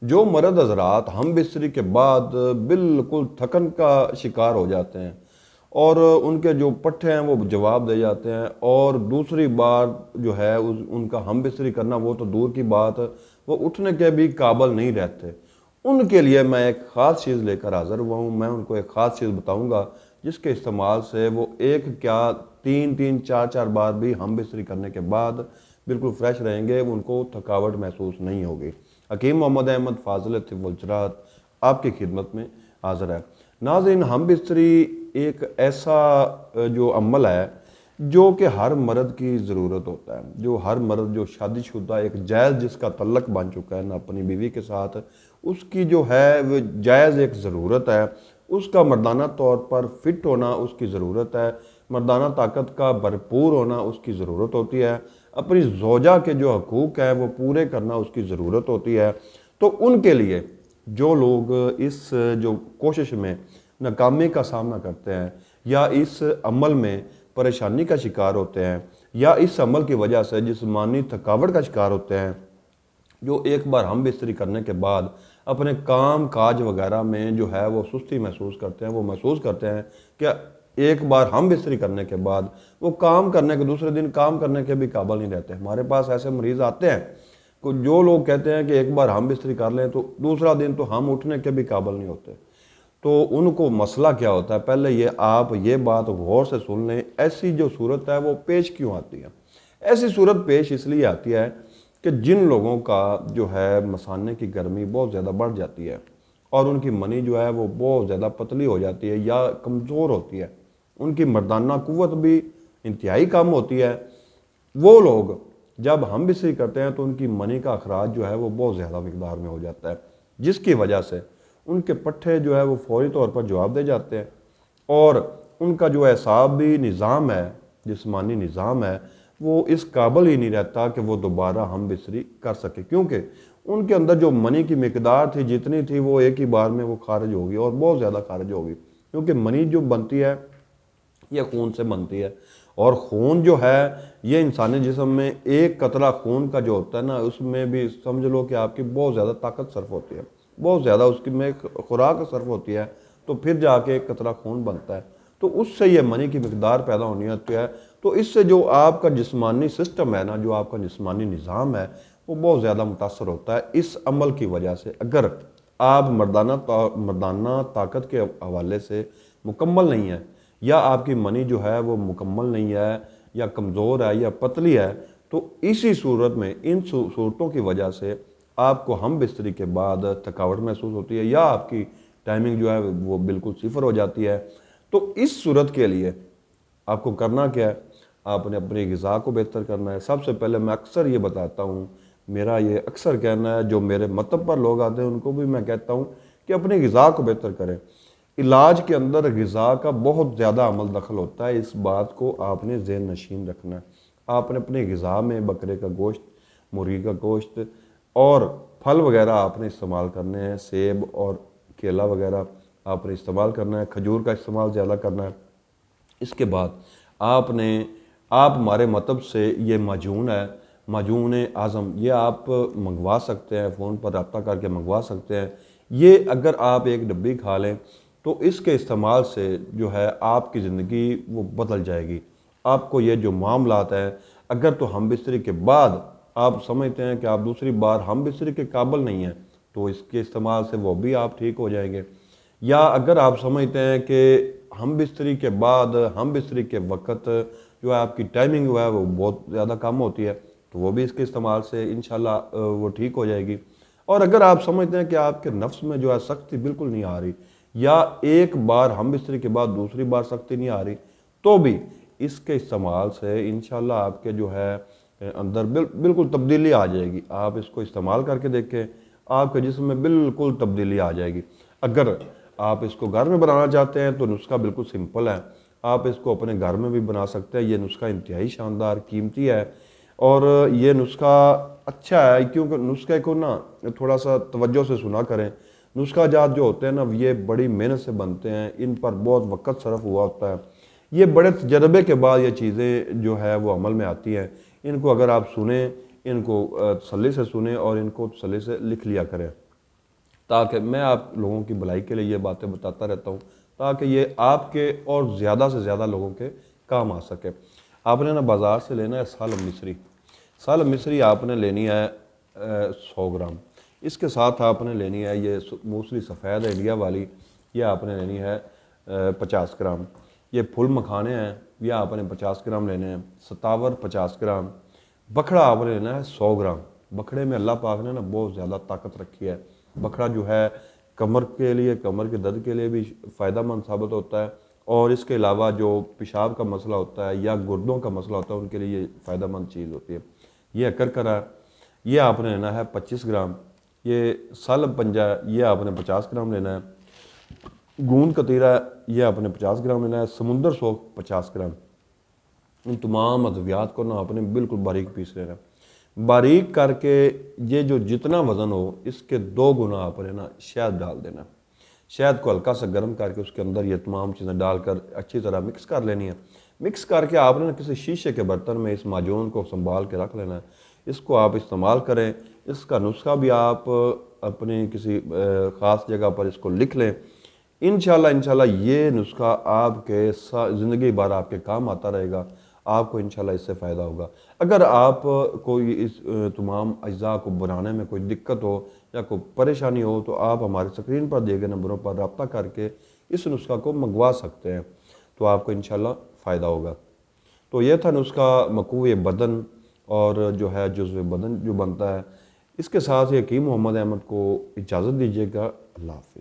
جو مرد حضرات ہم بستری کے بعد بالکل تھکن کا شکار ہو جاتے ہیں اور ان کے جو پٹھے ہیں وہ جواب دے جاتے ہیں، اور دوسری بار جو ہے ان کا ہم بستری کرنا وہ تو دور کی بات، وہ اٹھنے کے بھی قابل نہیں رہتے، ان کے لیے میں ایک خاص چیز لے کر حاضر ہوا ہوں۔ میں ان کو ایک خاص چیز بتاؤں گا جس کے استعمال سے وہ ایک کیا تین تین چار چار بار بھی ہم بستری کرنے کے بعد بالکل فریش رہیں گے، ان کو تھکاوٹ محسوس نہیں ہوگی۔ حکیم محمد احمد فاضل طب والجراحات آپ کی خدمت میں حاضر ہے۔ ناظرین، ہم بستری ایک ایسا جو عمل ہے جو کہ ہر مرد کی ضرورت ہوتا ہے، جو ہر مرد جو شادی شدہ ایک جائز جس کا تعلق بن چکا ہے نا اپنی بیوی کے ساتھ، اس کی جو ہے وہ جائز ایک ضرورت ہے، اس کا مردانہ طور پر فٹ ہونا اس کی ضرورت ہے، مردانہ طاقت کا بھرپور ہونا اس کی ضرورت ہوتی ہے، اپنی زوجہ کے جو حقوق ہیں وہ پورے کرنا اس کی ضرورت ہوتی ہے۔ تو ان کے لیے جو لوگ اس جو کوشش میں ناکامی کا سامنا کرتے ہیں یا اس عمل میں پریشانی کا شکار ہوتے ہیں یا اس عمل کی وجہ سے جسمانی تھکاوٹ کا شکار ہوتے ہیں، جو ایک بار ہم بستری کرنے کے بعد اپنے کام کاج وغیرہ میں جو ہے وہ سستی محسوس کرتے ہیں، وہ محسوس کرتے ہیں کہ ایک بار ہم بستری کرنے کے بعد وہ کام کرنے کے دوسرے دن کام کرنے کے بھی قابل نہیں رہتے۔ ہمارے پاس ایسے مریض آتے ہیں جو لوگ کہتے ہیں کہ ایک بار ہم بستری کر لیں تو دوسرا دن تو ہم اٹھنے کے بھی قابل نہیں ہوتے۔ تو ان کو مسئلہ کیا ہوتا ہے؟ پہلے آپ یہ بات غور سے سن لیں، ایسی جو صورت ہے وہ پیش کیوں آتی ہے؟ ایسی صورت پیش اس لیے آتی ہے کہ جن لوگوں کا جو ہے مثانے کی گرمی بہت زیادہ بڑھ جاتی ہے اور ان کی منی جو ہے وہ بہت زیادہ پتلی ہو جاتی ہے یا کمزور ہوتی ہے، ان کی مردانہ قوت بھی انتہائی کم ہوتی ہے، وہ لوگ جب ہم بستری کرتے ہیں تو ان کی منی کا اخراج جو ہے وہ بہت زیادہ مقدار میں ہو جاتا ہے، جس کی وجہ سے ان کے پٹھے جو ہے وہ فوری طور پر جواب دے جاتے ہیں، اور ان کا جو اعصابی نظام ہے، جسمانی نظام ہے، وہ اس قابل ہی نہیں رہتا کہ وہ دوبارہ ہم بستری کر سکے، کیونکہ ان کے اندر جو منی کی مقدار تھی جتنی تھی وہ ایک ہی بار میں وہ خارج ہوگی اور بہت زیادہ خارج ہوگی، کیونکہ منی جو بنتی ہے یہ خون سے بنتی ہے، اور خون جو ہے یہ انسانی جسم میں ایک قطرہ خون کا جو ہوتا ہے نا، اس میں بھی سمجھ لو کہ آپ کی بہت زیادہ طاقت صرف ہوتی ہے، بہت زیادہ اس کی میں خوراک صرف ہوتی ہے، تو پھر جا کے ایک قطرہ خون بنتا ہے، تو اس سے یہ منی کی مقدار پیدا ہونی ہوتی ہے، تو اس سے جو آپ کا جسمانی سسٹم ہے نا، جو آپ کا جسمانی نظام ہے وہ بہت زیادہ متاثر ہوتا ہے۔ اس عمل کی وجہ سے اگر آپ مردانہ طاقت کے حوالے سے مکمل نہیں ہے، یا آپ کی منی جو ہے وہ مکمل نہیں ہے یا کمزور ہے یا پتلی ہے، تو اسی صورت میں ان صورتوں کی وجہ سے آپ کو ہم بستری کے بعد تھکاوٹ محسوس ہوتی ہے یا آپ کی ٹائمنگ جو ہے وہ بالکل صفر ہو جاتی ہے۔ تو اس صورت کے لیے آپ کو کرنا کیا ہے؟ آپ نے اپنی غذا کو بہتر کرنا ہے۔ سب سے پہلے میں اکثر یہ بتاتا ہوں، میرا یہ اکثر کہنا ہے، جو میرے مطلب پر لوگ آتے ہیں ان کو بھی میں کہتا ہوں کہ اپنی غذا کو بہتر کریں۔ علاج کے اندر غذا کا بہت زیادہ عمل دخل ہوتا ہے، اس بات کو آپ نے ذہن نشین رکھنا ہے۔ آپ نے اپنی غذا میں بکرے کا گوشت، مرغی کا گوشت اور پھل وغیرہ آپ نے استعمال کرنے ہیں، سیب اور کیلا وغیرہ آپ نے استعمال کرنا ہے، کھجور کا استعمال زیادہ کرنا ہے۔ اس کے بعد آپ ہمارے مطلب سے یہ معجون ہے، معجون اعظم، یہ آپ منگوا سکتے ہیں، فون پر رابطہ کر کے منگوا سکتے ہیں۔ یہ اگر آپ ایک ڈبی کھا لیں تو اس کے استعمال سے جو ہے آپ کی زندگی وہ بدل جائے گی۔ آپ کو یہ جو معاملات ہیں، اگر تو ہم بستری کے بعد آپ سمجھتے ہیں کہ آپ دوسری بار ہم بستری کے قابل نہیں ہیں، تو اس کے استعمال سے وہ بھی آپ ٹھیک ہو جائیں گے۔ یا اگر آپ سمجھتے ہیں کہ ہم بستری کے بعد ہم بستری کے وقت جو ہے آپ کی ٹائمنگ جو ہے وہ بہت زیادہ کم ہوتی ہے، تو وہ بھی اس کے استعمال سے انشاءاللہ وہ ٹھیک ہو جائے گی۔ اور اگر آپ سمجھتے ہیں کہ آپ کے نفس میں جو ہے سختی بالکل نہیں آ رہی، یا ایک بار ہم بستری کے بعد دوسری بار سختی نہیں آ رہی، تو بھی اس کے استعمال سے انشاءاللہ آپ کے جو ہے اندر بالکل تبدیلی آ جائے گی۔ آپ اس کو استعمال کر کے دیکھیں، آپ کے جسم میں بالکل تبدیلی آ جائے گی۔ اگر آپ اس کو گھر میں بنانا چاہتے ہیں تو نسخہ بالکل سمپل ہے، آپ اس کو اپنے گھر میں بھی بنا سکتے ہیں۔ یہ نسخہ انتہائی شاندار قیمتی ہے، اور یہ نسخہ اچھا ہے، کیونکہ نسخے کو نا تھوڑا سا توجہ سے سنا کریں۔ نسخہ جات جو ہوتے ہیں نا یہ بڑی محنت سے بنتے ہیں، ان پر بہت وقت صرف ہوا ہوتا ہے، یہ بڑے تجربے کے بعد یہ چیزیں جو ہے وہ عمل میں آتی ہیں۔ ان کو اگر آپ سنیں، ان کو تسلی سے سنیں اور ان کو تسلی سے لکھ لیا کریں۔ تاکہ میں آپ لوگوں کی بھلائی کے لیے یہ باتیں بتاتا رہتا ہوں، تاکہ یہ آپ کے اور زیادہ سے زیادہ لوگوں کے کام آ سکے۔ آپ نے نا بازار سے لینا ہے سالم مصری۔ سالم مصری آپ نے لینی ہے 100 گرام۔ اس کے ساتھ آپ نے لینی ہے یہ موسلی سفید ہے انڈیا والی، یہ آپ نے لینی ہے 50 گرام۔ یہ پھول مکھانے ہیں، یہ آپ نے 50 گرام لینے ہیں۔ ستاور 50 گرام۔ بکھڑا آپ نے لینا ہے 100 گرام۔ بکھڑے میں اللہ پاک نے نا بہت زیادہ طاقت رکھی ہے۔ بکھڑا جو ہے کمر کے لیے، کمر کے درد کے لیے بھی فائدہ مند ثابت ہوتا ہے، اور اس کے علاوہ جو پیشاب کا مسئلہ ہوتا ہے یا گردوں کا مسئلہ ہوتا ہے ان کے لیے یہ فائدہ مند چیز ہوتی ہے۔ یہ کرکرا، یہ آپ نے لینا ہے 25 گرام۔ یہ سالب پنجہ، یہ آپ نے 50 گرام لینا ہے۔ گوند کتیرا، یہ آپ نے 50 گرام لینا ہے۔ سمندر سوگ 50 گرام۔ ان تمام ادویات کو نا آپ نے بالکل باریک پیس لینا ہے۔ باریک کر کے یہ جو جتنا وزن ہو اس کے 2 گنا آپ نے نا شہد ڈال دینا ہے۔ شہد کو ہلکا سا گرم کر کے اس کے اندر یہ تمام چیزیں ڈال کر اچھی طرح مکس کر لینی ہے۔ مکس کر کے آپ نے کسی شیشے کے برتن میں اس معجون کو سنبھال کے رکھ لینا ہے۔ اس کو آپ استعمال کریں۔ اس کا نسخہ بھی آپ اپنی کسی خاص جگہ پر اس کو لکھ لیں۔ انشاءاللہ یہ نسخہ آپ کے زندگی بھر آپ کے کام آتا رہے گا۔ آپ کو انشاءاللہ اس سے فائدہ ہوگا۔ اگر آپ کوئی اس تمام اجزاء کو بنانے میں کوئی دقت ہو یا کوئی پریشانی ہو تو آپ ہمارے اسکرین پر دیے گئے نمبروں پر رابطہ کر کے اس نسخہ کو منگوا سکتے ہیں، تو آپ کو انشاءاللہ فائدہ ہوگا۔ تو یہ تھا نسخہ مکوہ بدن اور جو ہے جزو بدن جو بنتا ہے۔ اس کے ساتھ حکیم محمد احمد کو اجازت دیجیے گا۔ اللہ حافظ۔